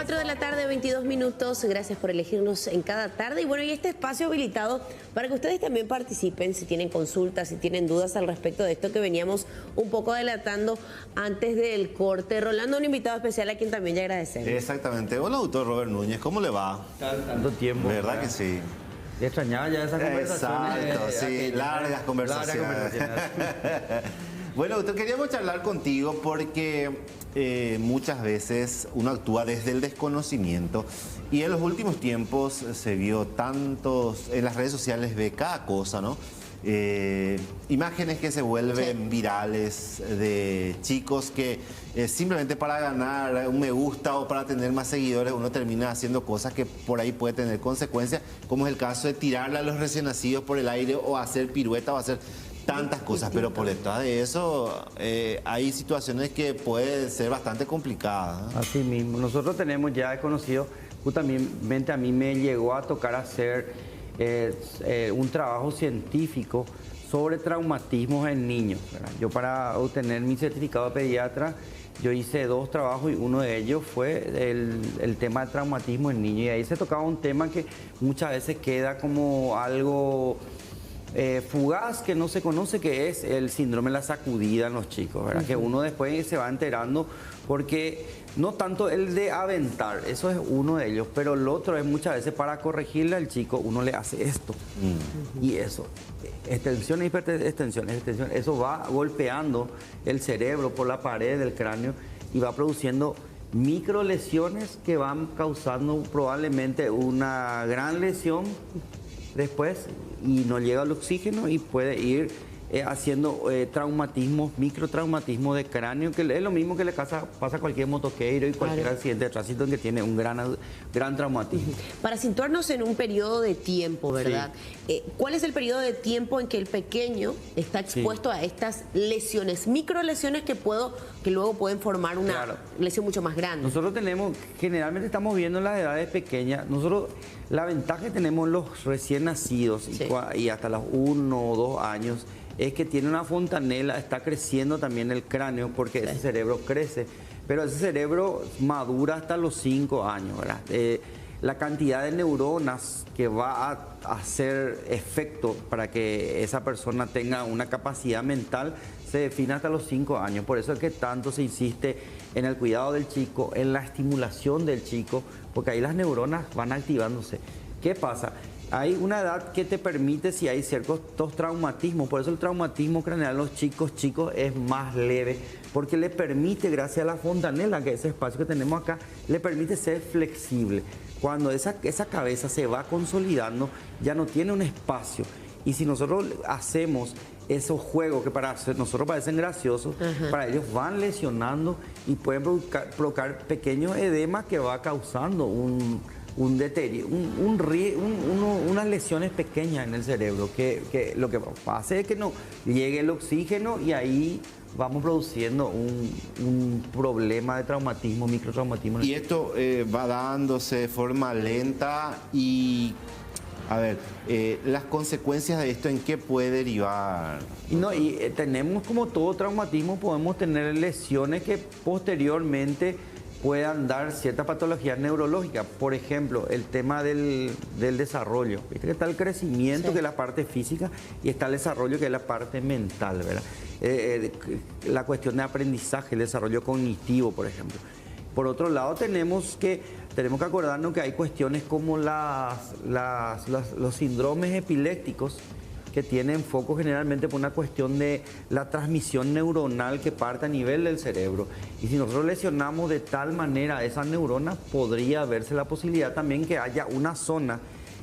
4 de la tarde, 22 minutos. Gracias por elegirnos en cada tarde. Y bueno, y este espacio habilitado para que ustedes también participen si tienen consultas, si tienen dudas al respecto de esto que veníamos un poco adelantando antes del corte. Rolando, un invitado especial a quien también ya agradecemos. Exactamente. Hola, doctor Robert Núñez, ¿cómo le va? Tanto tiempo. ¿Verdad que sí? Extrañaba ya esas conversaciones. Exacto, sí, largas conversaciones. Bueno, doctor, queríamos charlar contigo porque muchas veces uno actúa desde el desconocimiento y en los últimos tiempos se vio tantos, en las redes sociales ve cada cosa, ¿no? Imágenes que se vuelven virales de chicos que simplemente para ganar un me gusta o para tener más seguidores uno termina haciendo cosas que por ahí puede tener consecuencias, como es el caso de tirarle a los recién nacidos por el aire o hacer pirueta o hacer tantas cosas, pero por detrás de eso hay situaciones que pueden ser bastante complicadas, ¿no? Así mismo, nosotros tenemos ya conocido, justamente a mí me llegó a tocar hacer un trabajo científico sobre traumatismos en niños, ¿verdad? Yo para obtener mi certificado de pediatra, yo hice 2 trabajos y uno de ellos fue el tema del traumatismo en niños. Y ahí se tocaba un tema que muchas veces queda como algo fugaz, que no se conoce, que es el síndrome de la sacudida en los chicos, ¿verdad? Que uno después se va enterando, porque no tanto el de aventar, eso es uno de ellos, pero el otro es muchas veces para corregirle al chico, uno le hace esto y eso, extensiones, hiperextensiones, eso va golpeando el cerebro por la pared del cráneo y va produciendo micro lesiones que van causando probablemente una gran lesión después y no llega el oxígeno y puede ir haciendo traumatismos, microtraumatismos de cráneo, que es lo mismo que le pasa a cualquier motoqueiro y cualquier accidente de tránsito en que tiene un gran traumatismo. Para situarnos en un periodo de tiempo, ¿verdad? Sí. ¿Cuál es el periodo de tiempo en que el pequeño está expuesto a estas lesiones, microlesiones que luego pueden formar una lesión mucho más grande? Nosotros generalmente estamos viendo en las edades pequeñas, la ventaja que tenemos los recién nacidos y hasta los 1 o 2 años es que tiene una fontanela, está creciendo también el cráneo porque ese cerebro crece, pero ese cerebro madura hasta los 5 años, ¿verdad? La cantidad de neuronas que va a hacer efecto para que esa persona tenga una capacidad mental se define hasta los 5 años. Por eso es que tanto se insiste en el cuidado del chico, en la estimulación del chico, porque ahí las neuronas van activándose. ¿Qué pasa? Hay una edad que te permite, si hay ciertos traumatismos, por eso el traumatismo craneal en los chicos es más leve, porque le permite, gracias a la fontanela, que es ese espacio que tenemos acá, le permite ser flexible. Cuando esa cabeza se va consolidando, ya no tiene un espacio. Y si nosotros hacemos esos juegos que para nosotros parecen graciosos, para ellos van lesionando y pueden provocar pequeños edemas que va causando un deterioro, unas lesiones pequeñas en el cerebro, que lo que pasa es que no llegue el oxígeno y ahí vamos produciendo un problema de traumatismo, microtraumatismo. Y esto va dándose de forma lenta y, a ver, las consecuencias de esto, ¿en qué puede derivar? Tenemos, como todo traumatismo, podemos tener lesiones que posteriormente puedan dar ciertas patologías neurológicas. Por ejemplo, el tema del desarrollo. Viste que está el crecimiento, que es la parte física, y está el desarrollo, que es la parte mental, ¿verdad? La cuestión de aprendizaje, el desarrollo cognitivo, por ejemplo. Por otro lado, tenemos que acordarnos que hay cuestiones como los síndromes epilépticos, que tienen foco generalmente por una cuestión de la transmisión neuronal que parte a nivel del cerebro. Y si nosotros lesionamos de tal manera esas neuronas, podría verse la posibilidad también que haya una zona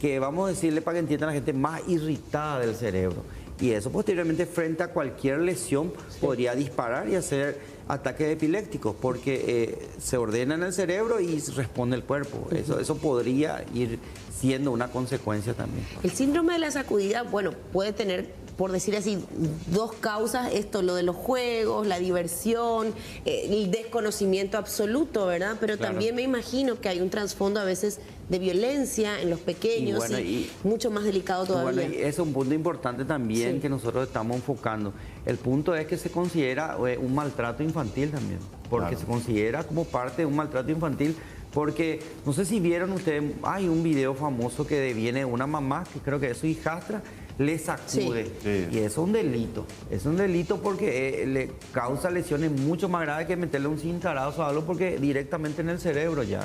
que, vamos a decirle para que entienda la gente, más irritada del cerebro. Y eso posteriormente, frente a cualquier lesión, podría disparar y hacer ataques epilépticos, porque se ordena en el cerebro y responde el cuerpo. Eso podría ir siendo una consecuencia también. El síndrome de la sacudida, bueno, puede tener, por decir así, 2 causas, lo de los juegos, la diversión, el desconocimiento absoluto, ¿verdad? Pero también me imagino que hay un trasfondo a veces de violencia en los pequeños y mucho más delicado todavía. Bueno, y eso es un punto importante también que nosotros estamos enfocando. El punto es que se considera un maltrato infantil también, porque se considera como parte de un maltrato infantil Porque no sé si vieron ustedes, hay un video famoso que viene una mamá, que creo que es su hijastra, le sacude. Sí. Y eso es un delito. Es un delito porque le causa lesiones mucho más graves que meterle un cintarazo o algo, porque directamente en el cerebro ya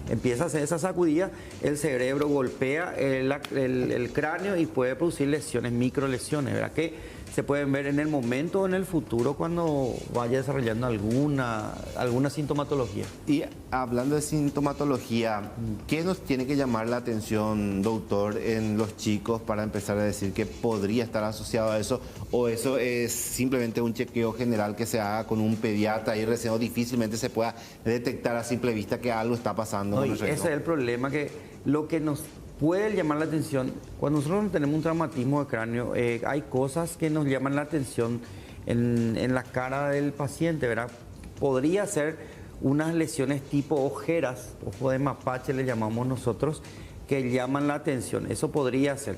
empieza a hacer esa sacudida, el cerebro golpea el cráneo y puede producir lesiones, microlesiones, ¿verdad? Que se pueden ver en el momento o en el futuro cuando vaya desarrollando alguna sintomatología. Y hablando de sintomatología, ¿qué nos tiene que llamar la atención, doctor, en los chicos para empezar a decir que podría estar asociado a eso? ¿O eso es simplemente un chequeo general que se haga con un pediatra y recién difícilmente se pueda detectar a simple vista que algo está pasando? No, ese es el problema, que lo que nos puede llamar la atención, cuando nosotros tenemos un traumatismo de cráneo, hay cosas que nos llaman la atención en la cara del paciente, ¿verdad? Podría ser unas lesiones tipo ojeras, ojo de mapache le llamamos nosotros, que llaman la atención. Eso podría ser.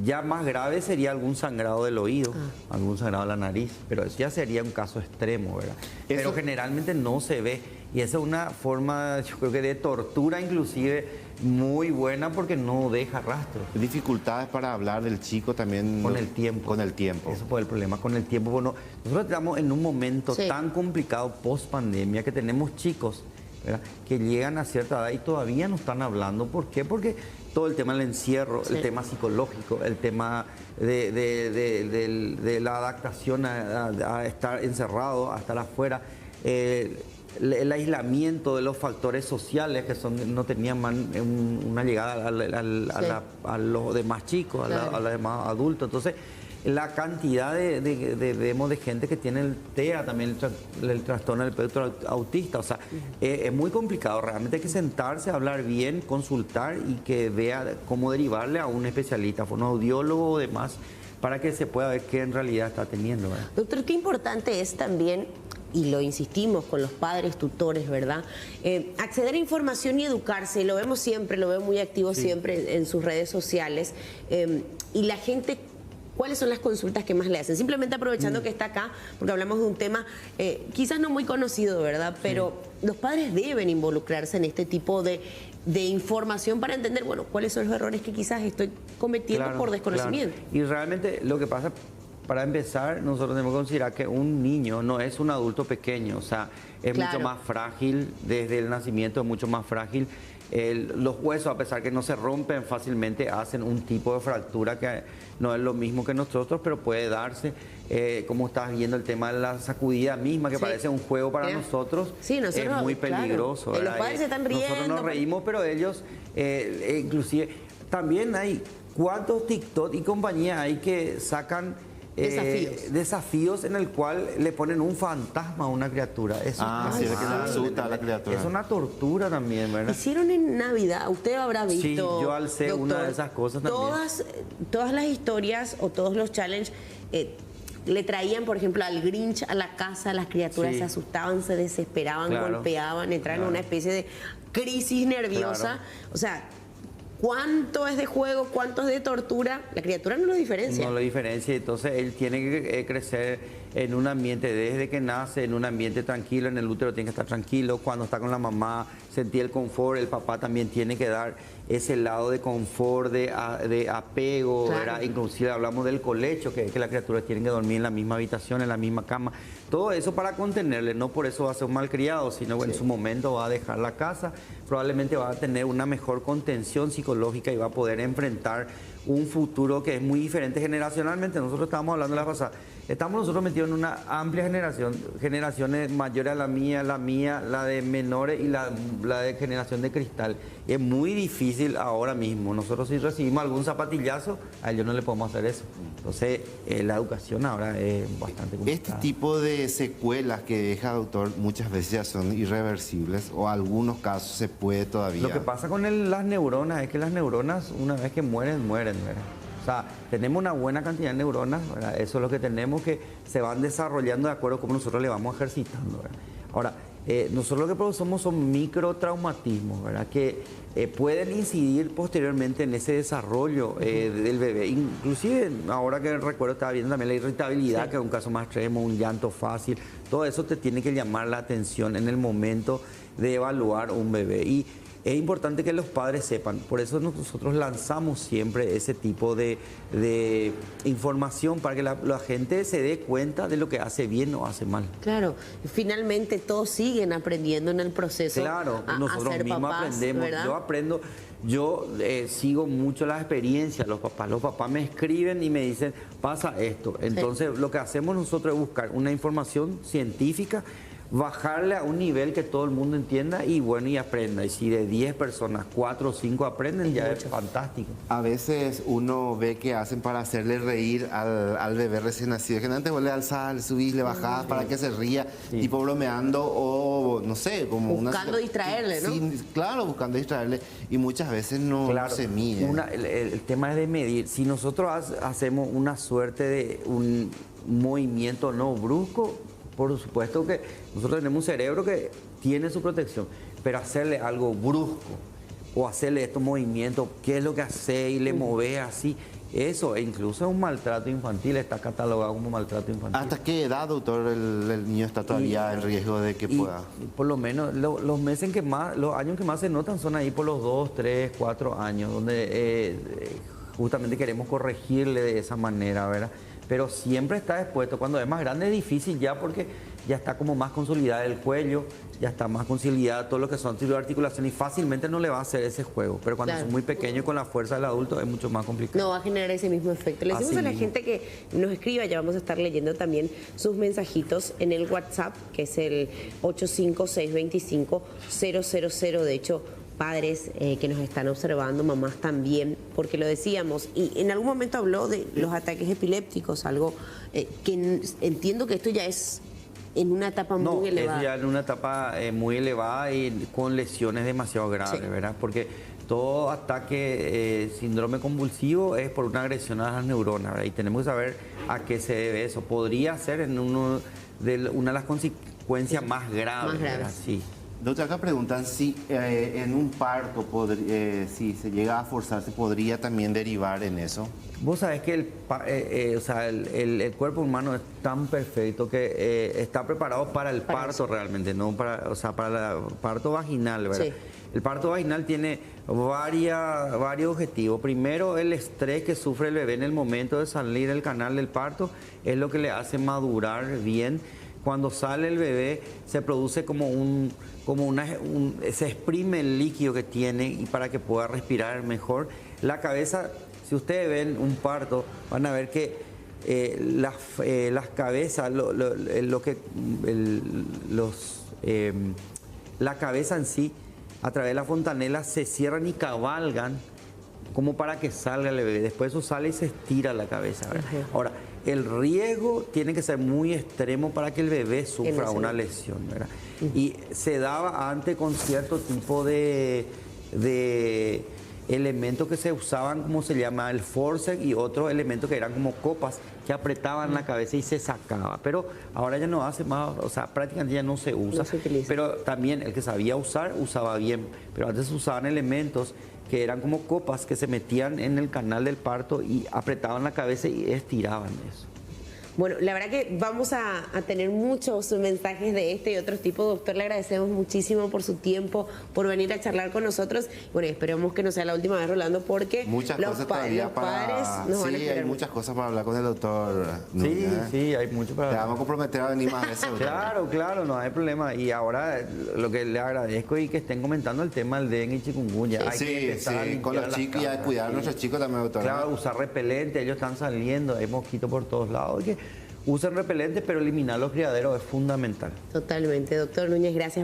Ya más grave sería algún sangrado del oído, algún sangrado de la nariz, pero eso ya sería un caso extremo, ¿verdad? Pero generalmente no se ve. Y esa es una forma, yo creo que de tortura inclusive muy buena, porque no deja rastros. Dificultades para hablar del chico también. Con el tiempo. Con el tiempo. Eso fue el problema, con el tiempo. Bueno, nosotros estamos en un momento tan complicado post pandemia que tenemos chicos, ¿verdad?, que llegan a cierta edad y todavía no están hablando. ¿Por qué? Porque todo el tema del encierro, el tema psicológico, el tema de la adaptación a estar encerrado, a estar afuera, el aislamiento de los factores sociales que no tenían una llegada a los demás chicos, a los demás adultos. Entonces, la cantidad de gente que tiene el TEA, también el trastorno del espectro autista, o sea, es muy complicado. Realmente hay que sentarse, hablar bien, consultar y que vea cómo derivarle a un especialista, un audiólogo o demás, para que se pueda ver qué en realidad está teniendo, ¿verdad? Doctor, qué importante es también, y lo insistimos con los padres, tutores, ¿verdad? Acceder a información y educarse, lo vemos siempre, lo veo muy activo siempre en sus redes sociales, y la gente, ¿cuáles son las consultas que más le hacen? Simplemente aprovechando que está acá, porque hablamos de un tema quizás no muy conocido, ¿verdad? Pero los padres deben involucrarse en este tipo de información para entender, bueno, cuáles son los errores que quizás estoy cometiendo por desconocimiento. Claro. Y realmente lo que pasa, para empezar, nosotros tenemos que considerar que un niño no es un adulto pequeño, o sea, es mucho más frágil, desde el nacimiento es mucho más frágil. Los huesos, a pesar que no se rompen fácilmente, hacen un tipo de fractura que no es lo mismo que nosotros, pero puede darse. Como estás viendo el tema de la sacudida misma, que parece un juego para nosotros, es muy peligroso. Claro. Los padres se están riendo. Nosotros nos reímos, pero ellos, inclusive, también hay cuántos TikTok y compañía hay que sacan desafíos en el cual le ponen un fantasma a una criatura. Eso sí, es que se asusta a la criatura. Es una tortura también, ¿verdad? Hicieron en Navidad, usted habrá visto. Sí, yo alcé una de esas cosas también. Todas las historias o todos los challenges le traían, por ejemplo, al Grinch a la casa, las criaturas se asustaban, se desesperaban, golpeaban, entraban en una especie de crisis nerviosa. O sea, ¿cuánto es de juego? ¿Cuánto es de tortura? La criatura no lo diferencia. No lo diferencia, entonces él tiene que crecer en un ambiente desde que nace, en un ambiente tranquilo, en el útero tiene que estar tranquilo, cuando está con la mamá, sentir el confort, el papá también tiene que dar ese lado de confort, de apego, ¿verdad? Inclusive hablamos del colecho, que la criatura tiene que dormir en la misma habitación, en la misma cama, todo eso para contenerle, no por eso va a ser un malcriado, sino que en su momento va a dejar la casa, probablemente va a tener una mejor contención psicológica y va a poder enfrentar un futuro que es muy diferente generacionalmente. Nosotros estábamos hablando la pasada, estamos nosotros metidos en una amplia generaciones mayores a la mía, la de menores y la de generación de cristal. Y es muy difícil ahora mismo. Nosotros si recibimos algún zapatillazo, a ellos no le podemos hacer eso. Entonces, la educación ahora es bastante complicada. Este tipo de secuelas que deja, doctor, muchas veces ya son irreversibles o en algunos casos se puede todavía. Lo que pasa con las neuronas es que las neuronas, una vez que mueren, ¿verdad? O sea, tenemos una buena cantidad de neuronas, ¿verdad? Eso es lo que tenemos, que se van desarrollando de acuerdo a cómo nosotros le vamos ejercitando, ¿verdad? Ahora, nosotros lo que producimos son microtraumatismos, ¿verdad? Que pueden incidir posteriormente en ese desarrollo del bebé. Inclusive, ahora que recuerdo, estaba viendo también la irritabilidad, que es un caso más extremo, un llanto fácil. Todo eso te tiene que llamar la atención en el momento de evaluar un bebé. Y es importante que los padres sepan, por eso nosotros lanzamos siempre ese tipo de información para que la gente se dé cuenta de lo que hace bien o hace mal. Claro, finalmente todos siguen aprendiendo en el proceso. Claro, nosotros a ser mismos papás, aprendemos. ¿verdad? Yo aprendo, sigo mucho las experiencias, los papás me escriben y me dicen, pasa esto. Entonces lo que hacemos nosotros es buscar una información científica, bajarle a un nivel que todo el mundo entienda y bueno, y aprenda. Y si de 10 personas, 4 o 5 aprenden, ya es fantástico. A veces uno ve que hacen para hacerle reír al bebé recién nacido. Que antes vos le alzás, le subís, le bajás para que se ría, tipo bromeando o no sé, como buscando distraerle, ¿no? Sí, claro, buscando distraerle. Y muchas veces no se mide. El tema es de medir. Si nosotros hacemos una suerte de un movimiento no brusco, por supuesto que nosotros tenemos un cerebro que tiene su protección, pero hacerle algo brusco o hacerle estos movimientos, qué es lo que hace y le mueve así, eso, e incluso es un maltrato infantil, está catalogado como maltrato infantil. ¿Hasta qué edad, doctor, el niño está todavía en riesgo de que pueda? Por lo menos los meses que más, los años que más se notan son ahí por los 2, 3, 4 años, donde justamente queremos corregirle de esa manera, ¿verdad? Pero siempre está expuesto. Cuando es más grande es difícil ya porque ya está como más consolidada el cuello, ya está más consolidada todo lo que son de articulación y fácilmente no le va a hacer ese juego. Pero cuando es muy pequeño y con la fuerza del adulto es mucho más complicado. No va a generar ese mismo efecto. Le decimos a la gente que nos escriba, ya vamos a estar leyendo también sus mensajitos en el WhatsApp, que es el 85625-000. De hecho, padres que nos están observando, mamás también, porque lo decíamos, y en algún momento habló de los ataques epilépticos, algo que entiendo que esto ya es en una etapa muy elevada. Es ya en una etapa muy elevada y con lesiones demasiado graves, ¿verdad? Porque todo ataque, síndrome convulsivo es por una agresión a las neuronas, ¿verdad? Y tenemos que saber a qué se debe eso. Podría ser en una de las consecuencias más graves, ¿verdad? Sí. Doctor, acá preguntan si en un parto, si se llega a forzar, ¿se podría también derivar en eso? Vos sabés que el cuerpo humano es tan perfecto que está preparado para el parto realmente, no para el parto vaginal, ¿verdad? Sí. El parto vaginal tiene varios objetivos. Primero, el estrés que sufre el bebé en el momento de salir del canal del parto es lo que le hace madurar bien. Cuando sale el bebé se produce se exprime el líquido que tiene y para que pueda respirar mejor. La cabeza, si ustedes ven un parto, van a ver que las cabezas, la cabeza en sí, a través de la fontanela, se cierran y cabalgan como para que salga el bebé. Después eso sale y se estira la cabeza, ¿verdad? Ahora, el riesgo tiene que ser muy extremo para que el bebé sufra una lesión, ¿verdad? Y se daba antes con cierto tipo de elementos que se usaban, como se llama, el forceps, y otros elementos que eran como copas que apretaban la cabeza y se sacaba. Pero ahora ya no hace más, o sea, prácticamente ya no se usa. No se utiliza. Pero también el que sabía usar, usaba bien. Pero antes se usaban elementos que eran como copas que se metían en el canal del parto y apretaban la cabeza y estiraban eso. Bueno, la verdad que vamos a tener muchos mensajes de este y otros tipos. Doctor, le agradecemos muchísimo por su tiempo, por venir a charlar con nosotros. Bueno, esperemos que no sea la última vez, Rolando, porque muchas cosas todavía padres nos van a esperar. Hay muchas cosas para hablar con el doctor. Sí, hay mucho para hablar. Te vamos a comprometer a venir más veces. Claro, no hay problema. Y ahora lo que le agradezco y que estén comentando el tema del dengue y chikungunya. Sí, con los chicos y a cuidar a nuestros chicos también, doctor. Claro, usar repelente, ellos están saliendo, hay mosquitos por todos lados. Usen repelentes, pero eliminar los criaderos es fundamental. Totalmente, doctor Núñez, gracias.